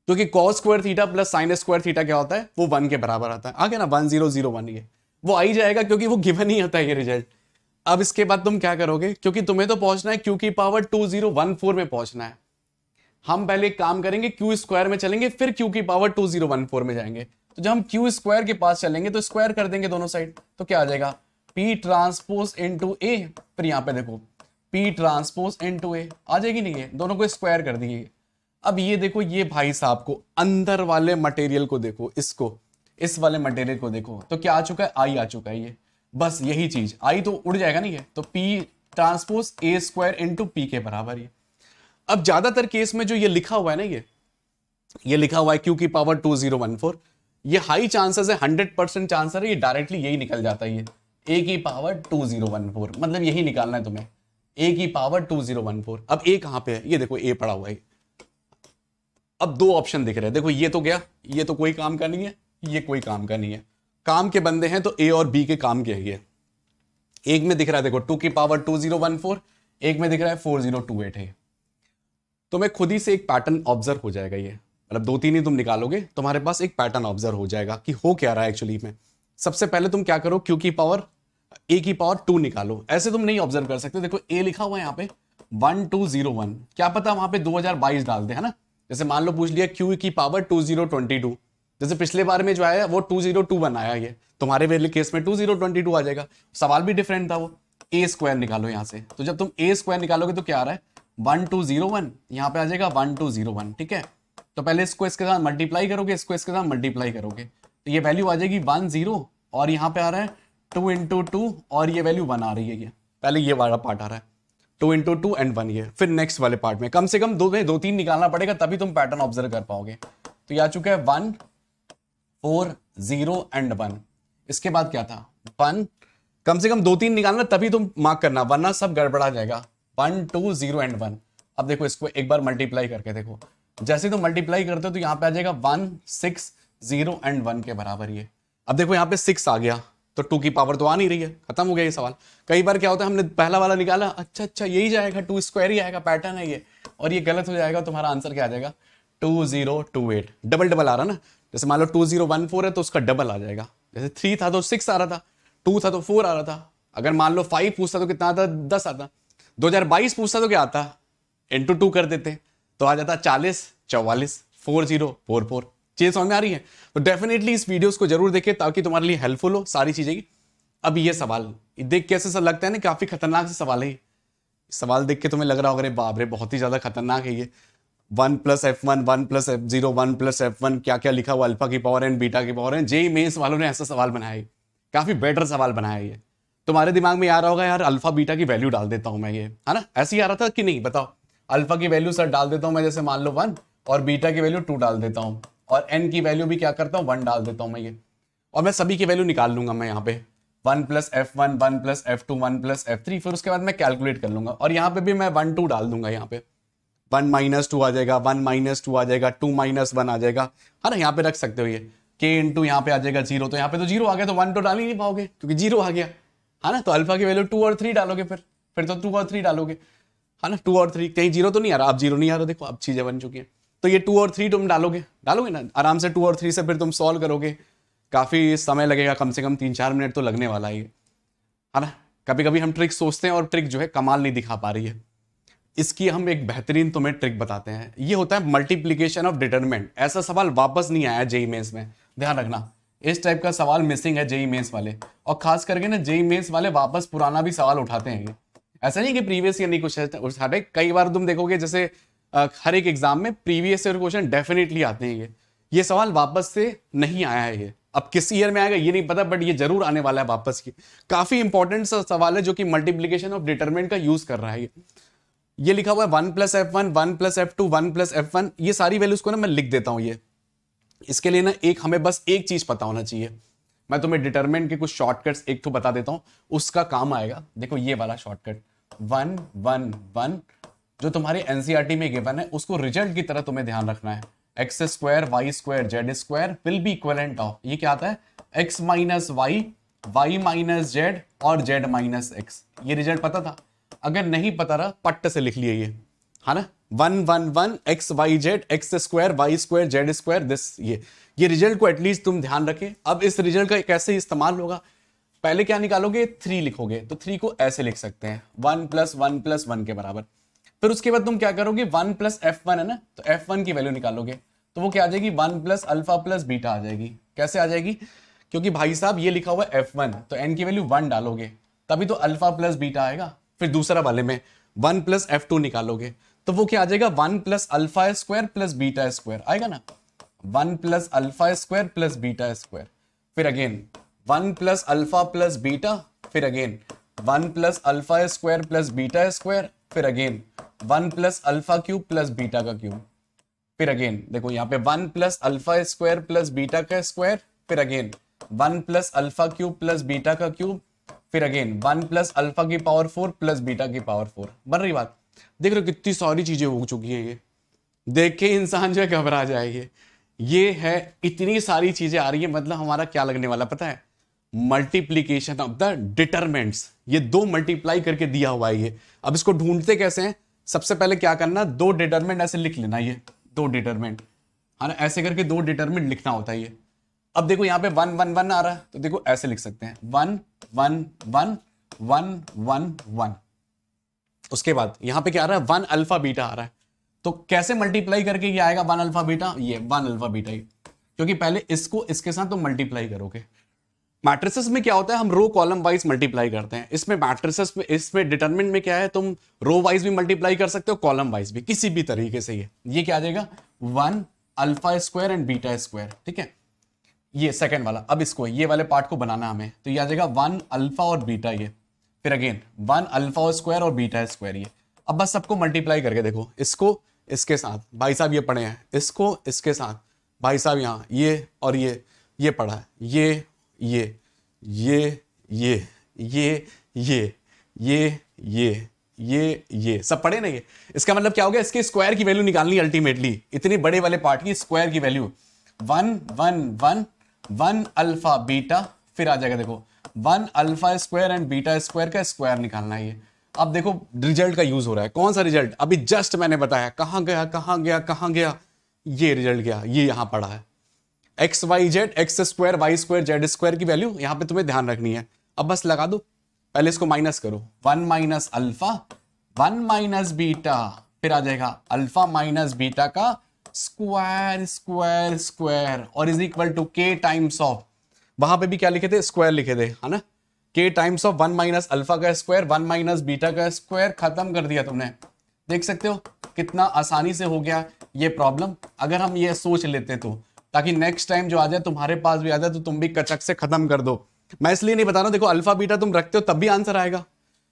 क्योंकि cos square theta plus sine square theta क्या होता है? वो 1 के बराबर आता है। आ गया ना, 1 0 0 1, ये वो आ ही जाएगा क्योंकि वो गिवन ही आता है ये रिजल्ट। अब इसके बाद तुम क्या करोगे? क्योंकि तुम्हें तो पहुंचना है Q की पावर 2014 में पहुंचना है। हम पहले एक काम करेंगे, Q स्क्वायर में चलेंगे, फिर Q की पावर 2014 में जाएंगे। तो जब हम Q स्क्वायर के पास चलेंगे तो स्क्वायर कर देंगे दोनों साइड, तो क्या आ जाएगा? P ट्रांसपोज इंटू ए, फिर यहाँ पे देखो P ट्रांसपोज इंटू ए आ जाएगी नहीं, है दोनों को स्क्वायर कर दिए। अब ये देखो, ये भाई साहब को अंदर वाले मटेरियल को देखो, इसको इस वाले मटेरियल को देखो, तो क्या आ चुका है? आई आ चुका है। ये बस यही चीज, आई तो उड़ जाएगा नहीं है, तो P transpose A square into P के बराबर ये। अब ज्यादातर केस में जो ये लिखा हुआ है ना, ये लिखा हुआ है Q की पावर 2014, ये हाई चांसेस है, 100% चांसेस है, ये डायरेक्टली यही निकल जाता है। ये A की पावर 2014 मतलब यही निकालना है तुम्हें, A की पावर 2014। अब A कहां पे है? ये देखो A पड़ा हुआ है। अब 2 ऑप्शन दिख रहे हैं, देखो ये तो गया, ये तो कोई काम का नहीं है, ये कोई काम का नहीं है। काम के बंदे हैं तो A और B के काम के है ये। एक में दिख रहा है देखो 2 की पावर 2014, एक में दिख रहा है 4028 है। तुम्हें खुद ही से एक पैटर्न ऑब्जर्व हो जाएगा, ये मतलब 2-3 ही तुम निकालोगे, तुम्हारे पास एक पैटर्न ऑब्जर्व हो जाएगा कि हो क्या रहा है एक्चुअली में। सबसे पहले तुम क्या करो, Q की पावर A की पावर 2 निकालो। ऐसे तुम नहीं ऑब्जर्व कर सकते, देखो A लिखा हुआ है यहाँ पे 1201, क्या पता वहां पे 2022 डाल दे, है ना। जैसे मान लो पूछ लिया Q की पावर 2022, जैसे पिछले बार में जो आया वो 2021 आया, ये तुम्हारे वाले केस में 2022 आ जाएगा। सवाल भी डिफरेंट था, वो A स्क्वायर निकालो यहाँ से। तो जब तुम A स्क्वायर निकालोगे तो क्या आ रहा है? 1201, यहाँ पे आ जाएगा 1201, ठीक है। तो पहले इसको इसके साथ मल्टीप्लाई करोगे, इसको इसके साथ मल्टीप्लाई करोगे, तो ये वैल्यू आ जाएगी 10, और यहाँ पे आ रहा है 2 इंटू 2, और ये वैल्यू 1 आ रही है। ये पहले ये वाला पार्ट आ रहा है 2 इंटू 2 एंड 1 ये। फिर नेक्स्ट वाले पार्ट में कम से कम 2-3 निकालना पड़ेगा, तभी तुम पैटर्न ऑब्जर्व कर पाओगे। तो ये आ चुका है 1 4 0 एंड 1। इसके बाद क्या था? 1, कम से कम 2-3 निकालना तभी तुम मार्क करना, वरना सब गड़बड़ा जाएगा। 1 2 0 एंड 1। अब देखो इसको एक बार मल्टीप्लाई करके देखो, जैसे तुम मल्टीप्लाई करते हो तो यहाँ पे आ जाएगा 1 6 0 एंड 1 के बराबर ये। अब देखो यहाँ पे 6 आ गया, तो 2 की पावर तो आ नहीं रही है, खत्म हो गया ये सवाल। कई बार क्या होता है, हमने पहला वाला निकाला, अच्छा यही जाएगा, 2 स्क्वायर ही आएगा, पैटर्न है ये, और ये गलत हो जाएगा। तुम्हारा आंसर क्या आ जाएगा? 2028। डबल डबल आ रहा ना, जैसे मान लो 2014 है तो उसका डबल आ जाएगा। जैसे 3 था तो 6 आ रहा था, 2 था तो 4 आ रहा था। अगर मान लो 5 पूछता तो कितना आता? 10 आता। 2022 पूछता तो क्या आता? इंटू 2 कर देते तो आ जाता 40 44 4044। चीज समझ में आ रही है? तो डेफिनेटली इस वीडियोस को जरूर देखें ताकि तुम्हारे लिए हेल्पफुल हो सारी चीजें की। अब ये सवाल देख कैसे सब लगता है ना, काफी खतरनाक से सवाल है। सवाल देख के तुम्हें लग रहा होगा अरे बाप रे बहुत ही ज्यादा खतरनाक है ये। 1 + F1 1 + F0 1 + F1 क्या क्या लिखा हुआ, अल्फा की पावर एन बीटा की पावर एन। जेईई मेंस वालों ने ऐसा सवाल बनाया है, काफी बेटर सवाल बनाया है ये। तुम्हारे दिमाग में आ रहा होगा यार अल्फा बीटा की वैल्यू डाल देता हूं मैं, ये है ना, ऐसे ही आ रहा था कि नहीं बताओ। अल्फा की वैल्यू सर डाल देता हूं मैं, जैसे मान लो 1, और बीटा की वैल्यू 2 डाल देता हूं, और एन की वैल्यू भी क्या करता हूं 1 डाल देता हूं मैं ये, और मैं सभी की वैल्यू निकाल लूंगा मैं यहाँ पे 1 + F1 1 + F2 1 + F3। फिर उसके बाद मैं कैलकुलेट कर लूंगा, और यहाँ पे भी मैं 1 2 डाल दूंगा। यहाँ पे 1 - 2 आ जाएगा, 1 - 2 आ जाएगा, 2 - 1 आ जाएगा, है ना। यहाँ पे रख सकते हो ये k इंटू यहाँ पे आ जाएगा 0, तो यहाँ पे तो 0 आ गया, तो 1 तो डाल ही नहीं पाओगे क्योंकि 0 आ गया, है ना। तो अल्फा की वैल्यू 2 और 3 डालोगे, फिर तो 2 और 3 डालोगे, है ना। 2 और 3 कहीं 0 तो नहीं आ रहा, अब 0 नहीं आ रहा, देखो अब चीजें बन चुकी है। तो ये 2 और 3 तुम डालोगे ना आराम से। 2 और 3 से फिर तुम सॉल्व करोगे, काफी समय लगेगा, कम से कम 3-4 मिनट तो लगने वाला है ना। कभी कभी हम ट्रिक सोचते हैं और ट्रिक जो है कमाल नहीं दिखा पा रही है। इसकी हम एक बेहतरीन तुम्हें ट्रिक बताते हैं, ये होता है मल्टीप्लीकेशन ऑफ डिटरमिनेंट। ऐसा सवाल वापस नहीं आया जेईई मेंस में, ध्यान रखना। इस टाइप का सवाल मिसिंग है जेईई मेंस वाले, और खास करके ना जेईई मेंस वाले वापस पुराना भी सवाल उठाते हैं। ऐसा नहीं कि प्रीवियस ईयर नहीं कुछ उठाते, कई बार तुम देखोगे जैसे हर एक एग्जाम में प्रीवियस ईयर क्वेश्चन डेफिनेटली आते हैं ये। ये सवाल वापस से नहीं आया है, ये अब किस ईयर में आएगा ये नहीं पता, बट ये जरूर आने वाला है वापस की। काफी इंपॉर्टेंट सवाल है जो कि मल्टीप्लीकेशन ऑफ डिटरमिनेंट का यूज कर रहा है। ये लिखा हुआ है 1 + f1 1 + f2 1 + f1, ये सारी वैल्यूज को ना मैं लिख देता हूं। ये इसके लिए ना एक हमें बस एक चीज पता होना चाहिए। मैं तुम्हें डिटरमिनेंट के कुछ शॉर्टकट्स एक तो बता देता हूं, उसका काम आएगा। देखो ये वाला शॉर्टकट 1 1 1 जो तुम्हारे एनसीईआरटी में गिवन है, उसको रिजल्ट की तरह तुम्हें ध्यान रखना है। x² y² z² will be equivalent of, ये क्या आता है, x - y y - z और z - x। ये रिजल्ट पता था? अगर नहीं पता रहा पट्ट से लिख लिए ये, है ना, 1 1 1 x y z x² y² z² this. ये रिजल्ट को एटलीस्ट तुम ध्यान रखे। अब इस रिजल्ट का कैसे इस्तेमाल होगा, पहले क्या निकालोगे, 3 लिखोगे, तो 3 को ऐसे लिख सकते हैं 1 + 1 + 1 के बराबर। फिर उसके बाद तुम क्या करोगे, 1 + f1 है ना, तो f1 की वैल्यू निकालोगे, तो वो क्या आ जाएगी, 1 + α + β आ जाएगी। कैसे आ जाएगी, क्योंकि भाई साहब ये लिखा हुआ है f1, तो n की वैल्यू 1 डालोगे तभी तो α + β आएगा। फिर दूसरा वाले में 1 + f2 निकालोगे, तो वो क्या आ जाएगा, 1 + α² + β² आएगा ना, 1 + α² + β²। फिर अगेन 1 + α + β, फिर अगेन 1 + α² + β², फिर अगेन 1 + α³ + β³। फिर अगेन देखो यहाँ पे 1 + α² + β², फिर अगेन 1 + α³ + β³, फिर अगेन 1 + α⁴ + β⁴। बन रही बात? देख रहे हो कितनी सारी चीजें हो चुकी है। ये देख के इंसान जो है घबरा जाएगी। ये है इतनी सारी चीजें आ रही है, मतलब हमारा क्या लगने वाला पता है, मल्टीप्लीकेशन ऑफ द डिटरमिनेंट्स। ये 2 मल्टीप्लाई करके दिया हुआ है ये। अब इसको ढूंढते कैसे हैं, सबसे पहले क्या करना, 2 डिटरमिनेंट ऐसे लिख लेना, ये 2 डिटरमिनेंट, है ना, ऐसे करके 2 डिटरमिनेंट लिखना होता है ये। अब देखो यहाँ पे 1 1 1 आ रहा है, तो देखो ऐसे लिख सकते हैं 1 1 1 1 1 1। उसके बाद यहाँ पे क्या आ रहा है, 1 अल्फा बीटा आ रहा है, तो कैसे मल्टीप्लाई करके ये आएगा 1 अल्फा बीटा, ये 1 अल्फा बीटा ही, क्योंकि पहले इसको इसके साथ तुम मल्टीप्लाई करोगे। मैट्रिसेस में क्या होता है, हम रो कॉलम वाइज मल्टीप्लाई करते हैं। इसमें मैट्रिसेस में, इसमें डिटरमिनेंट में क्या है, तुम रो वाइज भी मल्टीप्लाई कर सकते हो, कॉलम वाइज भी, किसी भी तरीके से। ये क्या आ जाएगा, 1 α² एंड β²। ठीक है, ये सेकंड वाला। अब इसको ये वाले पार्ट को बनाना हमें, तो ये आ जाएगा 1 अल्फा और बीटा, ये फिर अगेन 1 α² और β²। ये अब बस सबको मल्टीप्लाई करके देखो, इसको इसके साथ भाई साहब ये पढ़े हैं, इसको इसके साथ भाई साहब यहाँ ये और ये पढ़ा है, ये ये सब पढ़े ना। ये इसका मतलब क्या हो गया, इसके स्क्वायर की वैल्यू निकालनी अल्टीमेटली, इतने बड़े वाले पार्ट की स्क्वायर की वैल्यू 1 1 1 1 अल्फा बीटा, फिर आ जाएगा देखो 1 α² एंड β² का स्क्वायर निकालना है। ये अब देखो रिजल्ट का यूज हो रहा है। कौन सा रिजल्ट, अभी जस्ट मैंने बताया, कहां गया, ये रिजल्ट गया, ये यहां पड़ा है x y z x² y² z² की वैल्यू यहां पे तुम्हें ध्यान रखनी है। अब बस लगा दो, पहले इसको माइनस करो, 1 - अल्फा 1 - बीटा, फिर आ जाएगा अल्फा माइनस बीटा का स्क्वायर और is equal to k times of, वहां पे भी क्या लिखे थे, स्क्वायर लिखे थे, है ना, k टाइम्स ऑफ 1 - अल्फा का स्क्वायर 1 - बीटा का स्क्वायर। खत्म कर दिया तुमने। देख सकते हो कितना आसानी से हो गया ये प्रॉब्लम, अगर हम ये सोच लेते तो, ताकि नेक्स्ट टाइम जो आ जाए तुम्हारे पास भी आ जाए तो तुम भी कचक से खत्म कर दो। मैं इसलिए नहीं बता रहा हूं, देखो अल्फा बीटा तुम रखते हो तब भी आंसर आएगा।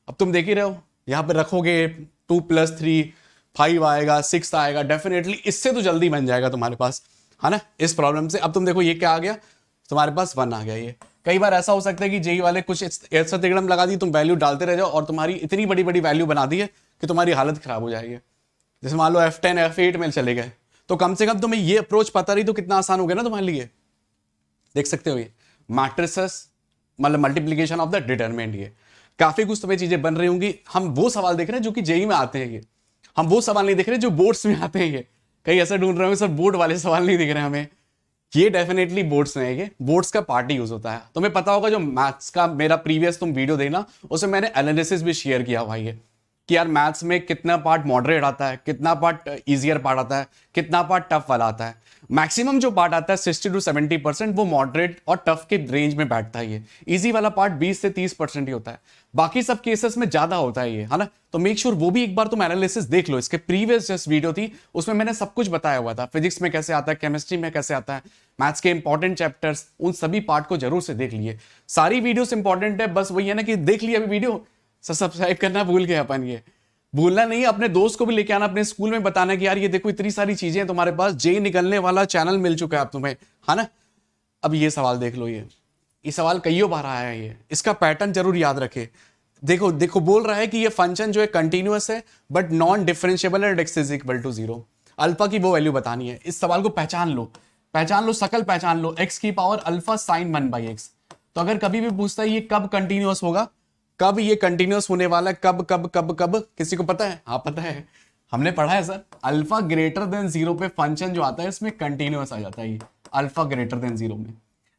अब तुम देख ही रहे हो, यहां पे रखोगे 2 + 3 5 आएगा, 6 आएगा, डेफिनेटली इससे तो जल्दी बन जाएगा तुम्हारे पास, है ना, इस प्रॉब्लम से। अब तुम देखो ये क्या आ गया तुम्हारे पास, 1 आ गया। ये कई बार ऐसा हो सकता है कि जेई वाले कुछ ऐसा तिगड़म लगा दी, तुम वैल्यू डालते रह जाओ और तुम्हारी इतनी बड़ी बड़ी वैल्यू बना दी है कि तुम्हारी हालत खराब हो जाएगी। जैसे मान लो F10 F8 में चले गए, तो कम से कम तुम्हें ये अप्रोच पता रही तो कितना आसान हो गया ना तुम्हारे लिए। देख सकते हो ये मैट्रिसेस मतलब मल्टीप्लीकेशन ऑफ द डिटरमिनेंट, ये काफी कुछ तुम्हें चीजें बन रही होंगी। हम वो सवाल देख रहे हैं जो कि जेई में आते हैं, ये हम वो सवाल नहीं देख रहे जो बोर्ड्स में आते हैं। ये कहीं ऐसा ढूंढ रहे हो सर बोर्ड वाले सवाल नहीं दिख रहे हमें, ये डेफिनेटली बोर्ड्स में है, ये बोर्ड्स का पार्ट यूज होता है। तुम्हें पता होगा जो मैथ्स का मेरा प्रीवियस तुम वीडियो देना, उसमें मैंने एनालिसिस भी शेयर किया हुआ है। कि यार मैथ्स में कितना पार्ट मॉडरेट आता है, कितना पार्ट इजियर पार्ट आता है, कितना पार्ट टफ वाला आता है। मैक्सिमम जो पार्ट आता है 60 to 70% वो मॉडरेट और टफ के रेंज में बैठता है। ये इजी वाला पार्ट 20 से 30% ही होता है, बाकी सब केसेस में ज्यादा होता है ये, है ना। तो मेक श्योर वो भी एक बार तुम एनालिसिस देख लो। इसके प्रीवियस जस्ट वीडियो थी, उसमें मैंने सब कुछ बताया हुआ था, फिजिक्स में कैसे आता है, केमिस्ट्री में कैसे आता है, मैथ्स के इंपॉर्टेंट चैप्टर्स, उन सभी पार्ट को जरूर से देख लिए। सारी वीडियोस इंपॉर्टेंट है, बस वही है ना कि देख लिया अभी वीडियो, सब्सक्राइब करना भूल गए अपन। ये भूलना नहीं है, अपने दोस्त को भी लेके आना, अपने स्कूल में बताना कि यार ये देखो इतनी सारी चीजें हैं तुम्हारे पास, जेई निकलने वाला चैनल मिल चुका है अब तुम्हें, है ना। अब ये सवाल देख लो, ये सवाल कईयों बार आया है, ये इसका पैटर्न जरूर याद रखे। देखो देखो बोल रहा है कि ये फंक्शन जो है कंटिन्यूअस है but non differentiable at x is equal to 0। Alpha की वो वैल्यू बतानी है। इस सवाल को पहचान लो, शकल पहचान लो, x की पावर अल्फा साइन 1/x। तो अगर कभी भी पूछता है ये कब कंटिन्यूअस होगा, कब ये कंटिन्यूअस होने वाला है, कब कब कब कब, किसी को पता है? हाँ पता है, हमने पढ़ा है सर। अल्फा ग्रेटर देन 0 पे फंक्शन जो आता है इसमें कंटिन्यूअस आ जाता है, ये अल्फा ग्रेटर देन 0 में।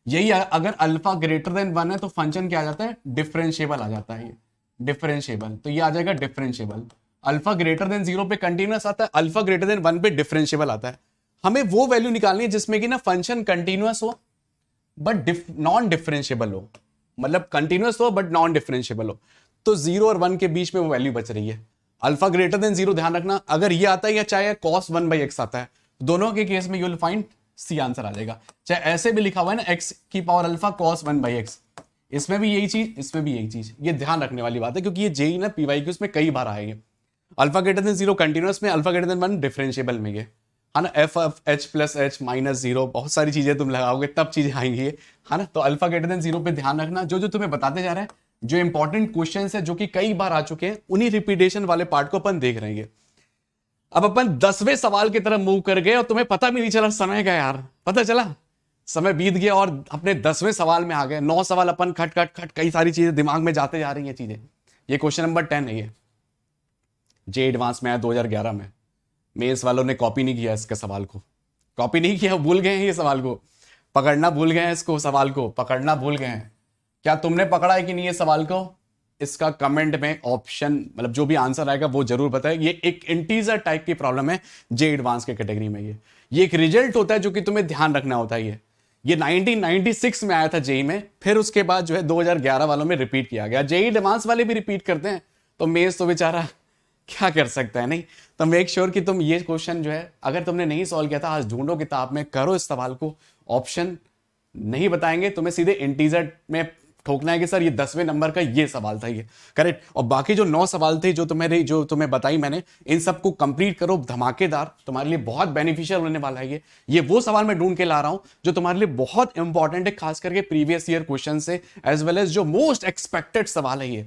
यही अगर अल्फा ग्रेटर देन 1 है तो फंक्शन क्या आ जाता है? डिफरेंशिएबल आ जाता है, ये डिफरेंशिएबल। तो ये आ जाएगा डिफरेंशिएबल। अल्फा ग्रेटर देन 0 पे कंटिन्यूअस आता है, अल्फा ग्रेटर देन 1 पे डिफरेंशिएबल आता है। हमें वो वैल्यू निकालनी है जिसमें कि ना फंक्शन कंटिन्यूअस हो बट नॉन डिफरेंशिएबल हो, मतलब कंटिन्यूअस हो बट नॉन डिफरेंशिएबल हो। तो 0 और 1 के बीच में वो वैल्यू बच रही है। अल्फा ग्रेटर देन 0 ध्यान रखना, अगर ये आता है या चाहे cos 1/x आता है, दोनों के केस में you will find C answer आ जाएगा। चाहे ऐसे भी लिखा हुआ है ना x की पावर अल्फा cos 1/x, इसमें भी यही चीज, इसमें भी यही चीज। ये ध्यान रखने वाली बात है क्योंकि ये जेई ना PYQ में कई बार आएंगे। अल्फा ग्रेटर देन 0 कंटिन्यूअस में, अल्फा ग्रेटर देन 1 डिफरेंशिएबल में, ये है ना। F H plus H minus 0, बहुत सारी चीजें तुम लगाओगे तब चीजें आएंगी, है ना। तो अल्फा ग्रेटर देन 0 पे ध्यान रखना। जो तुम्हें बताते जा रहे हैं, जो इंपॉर्टेंट क्वेश्चंस है जो कि कई बार आ चुके हैं, उन्हीं रिपीटेशन वाले पार्ट को अपन देख रहे हैं। अब अपन 10वें सवाल की तरफ मूव कर गए और तुम्हें पता भी नहीं चला समय का, यार पता चला समय बीत गया और अपने 10वें सवाल में आ गए। 9 सवाल अपन खट खट खट कई सारी चीजें दिमाग में जाते जा रही हैं चीजें। ये क्वेश्चन नंबर 10 है, ये जे एडवांस में आया 2011 में। मेंस वालों ने कॉपी नहीं किया इसके सवाल को, कॉपी नहीं किया, भूल गए हैं ये सवाल को, पकड़ना भूल गए हैं, इसको सवाल को पकड़ना भूल गए हैं। क्या तुमने पकड़ा है कि नहीं ये सवाल को? इसका कमेंट में ऑप्शन, मतलब जो भी आंसर आएगा वो जरूर बताए। ये एक इंटीजर टाइप की प्रॉब्लम है जे एडवांस के कैटेगरी में। ये एक रिजल्ट होता है जो कि तुम्हें ध्यान रखना होता है। ये 1996 में आया था जेई में, फिर उसके बाद जो है 2011 वालों में रिपीट किया गया। जेई एडवांस वाले भी रिपीट करते हैं, तो मेंस तो बेचारा क्या कर सकता है। नहीं तो मेक श्योर कि तुम ये क्वेश्चन जो है, अगर तुमने नहीं सॉल्व किया था, आज ढूंढो किताब में, करो इस सवाल को। ऑप्शन नहीं बताएंगे, तुम्हें सीधे इंटीजर में ठोकना है कि सर ये 10वें नंबर का ये सवाल था, ये करेक्ट। और बाकी जो 9 सवाल थे जो तुम्हें बताई मैंने, इन सबको कंप्लीट करो, धमाकेदार, तुम्हारे लिए बहुत बेनिफिशियल होने वाला है। ये वो सवाल मैं ढूंढ के ला रहा हूं जो तुम्हारे लिए बहुत इंपॉर्टेंट है, खास करके प्रीवियस ईयर क्वेश्चन से, एज वेल एज जो मोस्ट एक्सपेक्टेड सवाल है ये,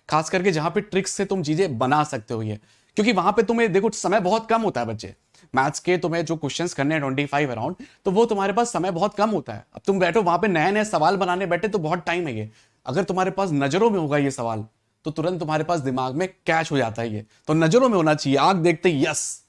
खास करके जहां पे ट्रिक्स से तुम चीजें बना सकते हो। ये क्योंकि वहां पे तुम्हें देखो समय बहुत कम होता है बच्चे, मैथ्स के तुम्हें जो क्वेश्चंस करने हैं 25 अराउंड, तो वो तुम्हारे पास समय बहुत कम होता है। अब तुम बैठो वहां पे नए नए सवाल बनाने बैठे तो बहुत टाइम है। ये अगर तुम्हारे पास नजरों में होगा ये सवाल तो तुरंत तुम्हारे पास दिमाग में कैच हो जाता है। ये तो नजरों में होना चाहिए, आंख देखते यस।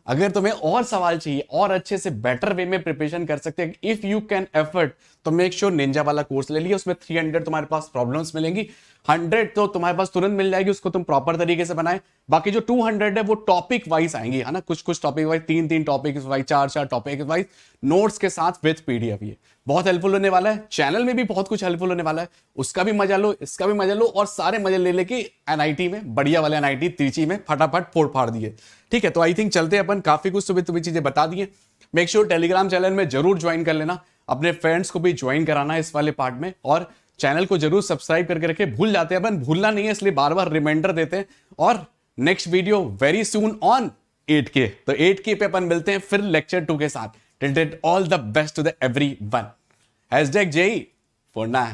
अगर तुम्हें और सवाल चाहिए और अच्छे से बेटर वे में प्रिपरेशन कर सकते हैं, इफ यू कैन एफर्ट, तो मेक श्योर निंजा वाला कोर्स ले लिया। उसमें 300 तुम्हारे पास प्रॉब्लम्स मिलेंगी, 100 तो तुम्हारे पास तुरंत मिल जाएगी, उसको तुम प्रॉपर तरीके से बनाए। बाकी जो 200 है वो टॉपिक वाइज आएंगी, है ना। कुछ topic wise, 3 topic wise, 4 topic wise, notes के साथ विद पीडीएफ। ये बहुत हेल्पफुल होने वाला है। चैनल में भी बहुत कुछ हेल्पफुल होने वाला है, उसका भी मजा लो, इसका भी मजा लो, और सारे मजे ले लेके एनआईटी में, बढ़िया वाले एनआईटी त्रिची में फटाफट फोड़ फाड़ दिए। ठीक है, तो आई थिंक चलते अपन, काफी कुछ तुम्हें चीजें बता दिए। मेक श्योर टेलीग्राम चैनल में जरूर ज्वाइन कर लेना, अपने फ्रेंड्स को भी ज्वाइन कराना है इस वाले पार्ट में, और चैनल को जरूर सब्सक्राइब करके रखे। भूल जाते हैं अपन, भूलना नहीं है, इसलिए बार बार रिमाइंडर देते हैं। और next video very soon on 8K, तो 8K पे अपन मिलते हैं फिर लेक्चर 2 के साथ। Till then all the best to the everyone. #JEE for now.